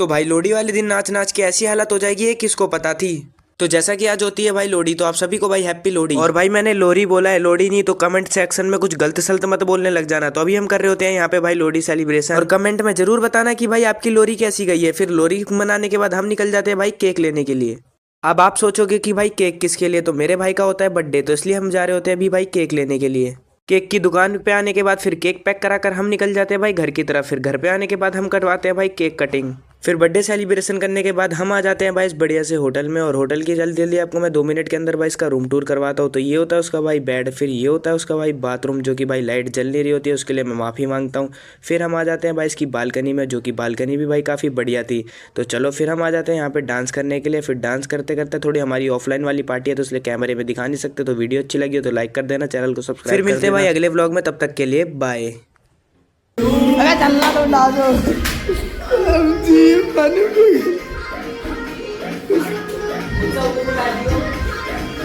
तो भाई लोहड़ी वाले दिन नाच नाच के ऐसी हालत हो जाएगी ये किसको पता थी। तो जैसा कि आज होती है भाई लोहड़ी, तो आप सभी को भाई हैप्पी लोहड़ी। और भाई मैंने लोहड़ी बोला है, लोहड़ी नहीं, तो कमेंट सेक्शन में कुछ गलत सलत मत बोलने लग जाना। तो अभी हम कर रहे होते हैं यहाँ पे भाई लोहड़ी सेलिब्रेशन, और कमेंट में जरूर बताना कि भाई आपकी लोहड़ी कैसी गई है। फिर लोहड़ी मनाने के बाद हम निकल जाते हैं भाई केक लेने के लिए। अब आप सोचोगे कि भाई केक किसके लिए, तो मेरे भाई का होता है बर्थडे, तो इसलिए हम जा रहे होते हैं अभी भाई केक लेने के लिए। केक की दुकान पे आने के बाद फिर केक पैक कराकर हम निकल जाते हैं भाई घर की तरफ। फिर घर पे आने के बाद हम करवाते हैं भाई केक कटिंग। फिर बर्थडे सेलिब्रेशन करने के बाद हम आ जाते हैं भाई इस बढ़िया से होटल में। और होटल की जल्दी जल्दी आपको मैं 2 मिनट के अंदर भाई इसका रूम टूर करवाता हूँ। तो ये होता है उसका भाई बेड, फिर ये होता है उसका भाई बाथरूम, जो कि भाई लाइट जल नहीं रही होती है, उसके लिए मैं माफ़ी मांगता हूँ। फिर हम आ जाते हैं भाई इसकी बालकनी में, जो कि बालकनी भी भाई काफ़ी बढ़िया थी। तो चलो फिर हम आ जाते हैं यहाँ पे डांस करने के लिए। फिर डांस करते करते थोड़ी हमारी ऑफलाइन वाली पार्टी है, तो इसलिए कैमरे में दिखा नहीं सकते। तो वीडियो अच्छी लगी हो तो लाइक कर देना, चैनल को सब्सक्राइब। फिर मिलते हैं भाई अगले व्लॉग में, तब तक के लिए बाय। अरे चलना तो उड़ा दो जी,